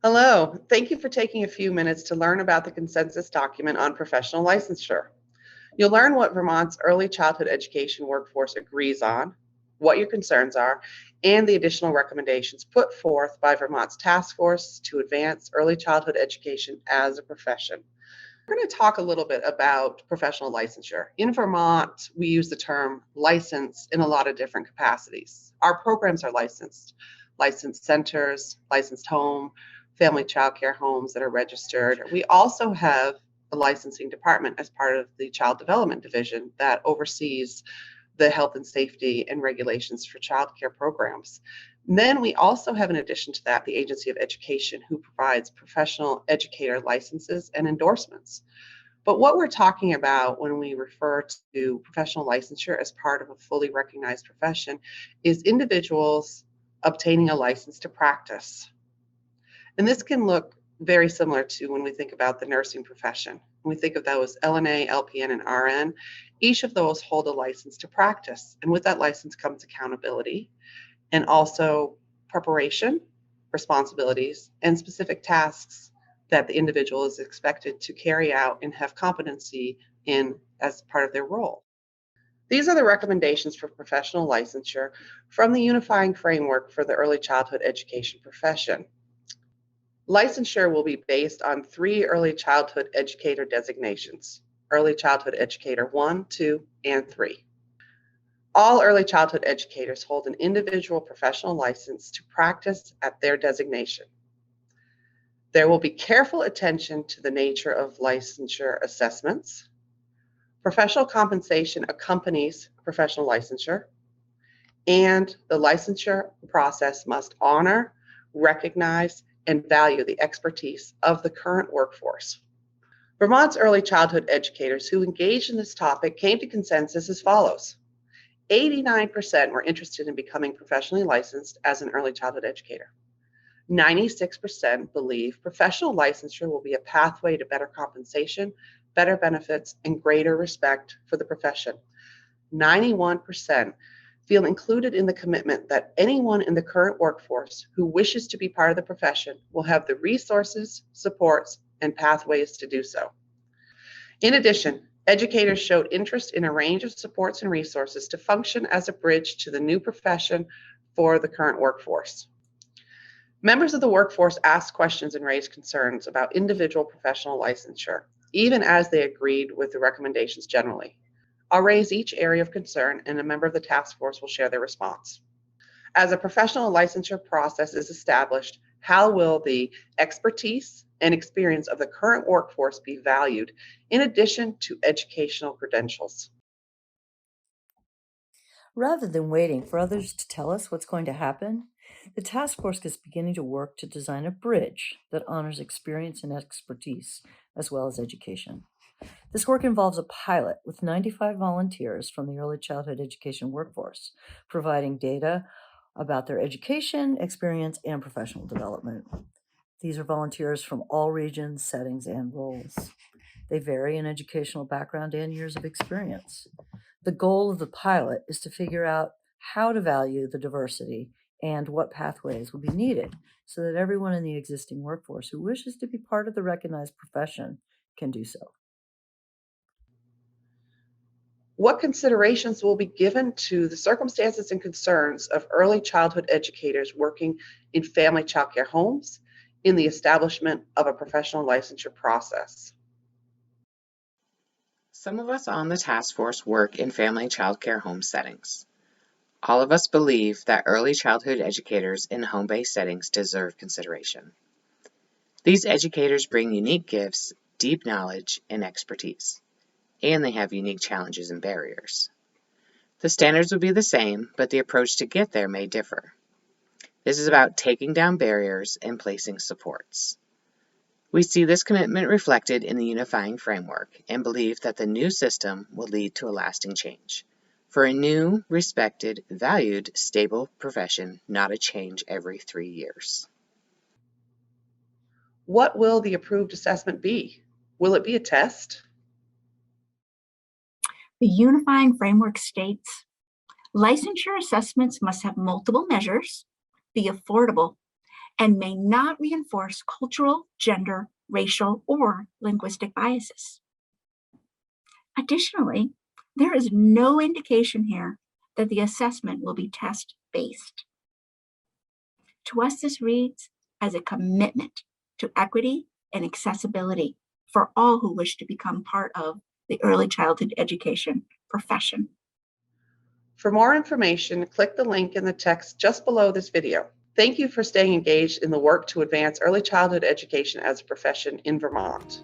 Hello, thank you for taking a few minutes to learn about the consensus document on professional licensure. You'll learn what Vermont's early childhood education workforce agrees on, what your concerns are, and the additional recommendations put forth by Vermont's task force to advance early childhood education as a profession. We're going to talk a little bit about professional licensure. In Vermont, we use the term license in a lot of different capacities. Our programs are licensed centers, licensed home, family child care homes that are registered. We also have a licensing department as part of the Child Development Division that oversees the health and safety and regulations for child care programs. And then we also have, in addition to that, the Agency of Education, who provides professional educator licenses and endorsements. But what we're talking about when we refer to professional licensure as part of a fully recognized profession is individuals obtaining a license to practice. And this can look very similar to when we think about the nursing profession. When we think of those LNA, LPN, and RN, each of those hold a license to practice. And with that license comes accountability and also preparation, responsibilities, and specific tasks that the individual is expected to carry out and have competency in as part of their role. These are the recommendations for professional licensure from the Unifying Framework for the Early Childhood Education Profession. Licensure will be based on 3 early childhood educator designations: Early Childhood Educator 1, 2, and 3. All early childhood educators hold an individual professional license to practice at their designation. There will be careful attention to the nature of licensure assessments. Professional compensation accompanies professional licensure, and the licensure process must honor, recognize, and value the expertise of the current workforce. Vermont's early childhood educators who engaged in this topic came to consensus as follows. 89% were interested in becoming professionally licensed as an early childhood educator. 96% believe professional licensure will be a pathway to better compensation, better benefits, and greater respect for the profession. 91% feel included in the commitment that anyone in the current workforce who wishes to be part of the profession will have the resources, supports, and pathways to do so. In addition, educators showed interest in a range of supports and resources to function as a bridge to the new profession for the current workforce. Members of the workforce asked questions and raised concerns about individual professional licensure, even as they agreed with the recommendations generally. I'll raise each area of concern, and a member of the task force will share their response. As a professional licensure process is established, how will the expertise and experience of the current workforce be valued in addition to educational credentials? Rather than waiting for others to tell us what's going to happen, the task force is beginning to work to design a bridge that honors experience and expertise, as well as education. This work involves a pilot with 95 volunteers from the early childhood education workforce, providing data about their education, experience, and professional development. These are volunteers from all regions, settings, and roles. They vary in educational background and years of experience. The goal of the pilot is to figure out how to value the diversity and what pathways will be needed so that everyone in the existing workforce who wishes to be part of the recognized profession can do so. What considerations will be given to the circumstances and concerns of early childhood educators working in family child care homes in the establishment of a professional licensure process? Some of us on the task force work in family child care home settings. All of us believe that early childhood educators in home-based settings deserve consideration. These educators bring unique gifts, deep knowledge, and expertise, and they have unique challenges and barriers. The standards will be the same, but the approach to get there may differ. This is about taking down barriers and placing supports. We see this commitment reflected in the Unifying Framework and believe that the new system will lead to a lasting change for a new, respected, valued, stable profession, not a change every 3 years. What will the approved assessment be? Will it be a test? The Unifying Framework states, licensure assessments must have multiple measures, be affordable, and may not reinforce cultural, gender, racial, or linguistic biases. Additionally, there is no indication here that the assessment will be test-based. To us, this reads as a commitment to equity and accessibility for all who wish to become part of the early childhood education profession. For more information, click the link in the text just below this video. Thank you for staying engaged in the work to advance early childhood education as a profession in Vermont.